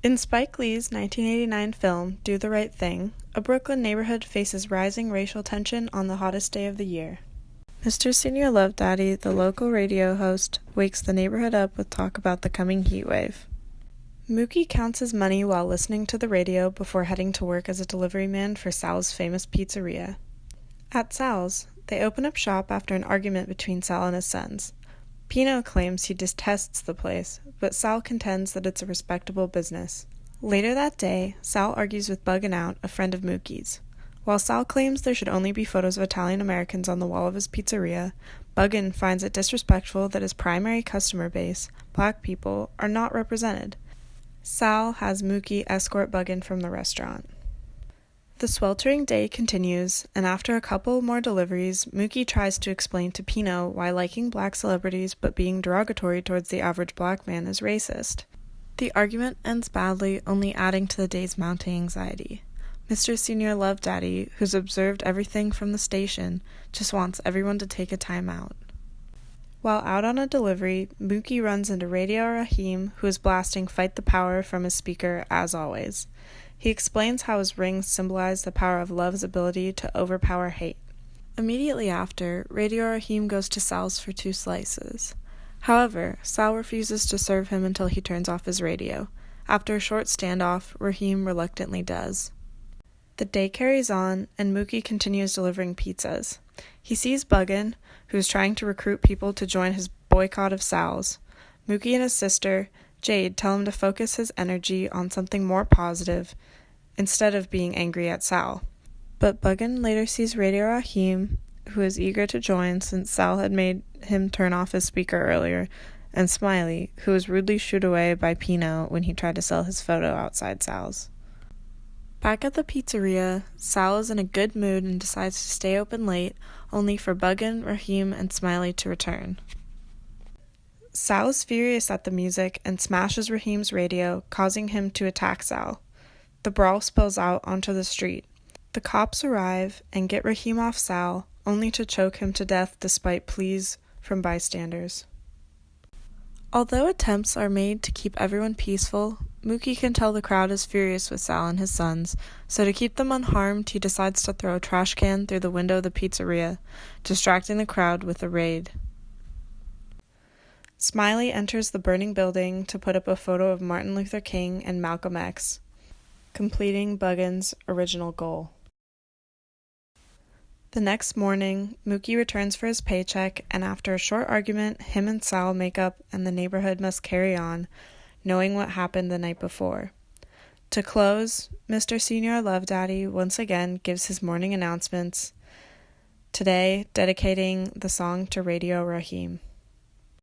In Spike Lee's 1989 film Do the Right Thing, a Brooklyn neighborhood faces rising racial tension on the hottest day of the year. Mr. Senior Love Daddy, the local radio host, wakes the neighborhood up with talk about the coming heat wave. Mookie counts his money while listening to the radio before heading to work as a delivery man for Sal's famous pizzeria. At Sal's, they open up shop after an argument between Sal and his sons. Pino claims he detests the place, but Sal contends that it's a respectable business. Later that day, Sal argues with Buggin' Out, a friend of Mookie's. While Sal claims there should only be photos of Italian Americans on the wall of his pizzeria, Buggin' finds it disrespectful that his primary customer base, black people, are not represented. Sal has Mookie escort Buggin' from the restaurant. The sweltering day continues, and after a couple more deliveries, Mookie tries to explain to Pino why liking black celebrities but being derogatory towards the average black man is racist. The argument ends badly, only adding to the day's mounting anxiety. Mr. Senior Love Daddy, who's observed everything from the station, just wants everyone to take a time out. While out on a delivery, Mookie runs into Radio Raheem, who is blasting Fight the Power from his speaker, as always. He explains how his rings symbolize the power of love's ability to overpower hate. Immediately after, Radio Raheem goes to Sal's for 2 slices. However, Sal refuses to serve him until he turns off his radio. After a short standoff, Raheem reluctantly does. The day carries on, and Mookie continues delivering pizzas. He sees Buggin', who's trying to recruit people to join his boycott of Sal's. Mookie and his sister, Jade, tell him to focus his energy on something more positive, instead of being angry at Sal. But Buggin' later sees Radio Raheem, who is eager to join since Sal had made him turn off his speaker earlier, and Smiley, who was rudely shooed away by Pino when he tried to sell his photo outside Sal's. Back at the pizzeria, Sal is in a good mood and decides to stay open late, only for Buggin', Raheem, and Smiley to return. Sal is furious at the music and smashes Raheem's radio, causing him to attack Sal. The brawl spills out onto the street. The cops arrive and get Raheem off Sal, only to choke him to death despite pleas from bystanders. Although attempts are made to keep everyone peaceful, Mookie can tell the crowd is furious with Sal and his sons, so to keep them unharmed, he decides to throw a trash can through the window of the pizzeria, distracting the crowd with a raid. Smiley enters the burning building to put up a photo of Martin Luther King and Malcolm X, completing Buggin's original goal. The next morning, Mookie returns for his paycheck, and after a short argument, him and Sal make up and the neighborhood must carry on, knowing what happened the night before. To close, Mr. Senior Love Daddy once again gives his morning announcements, today dedicating the song to Radio Raheem.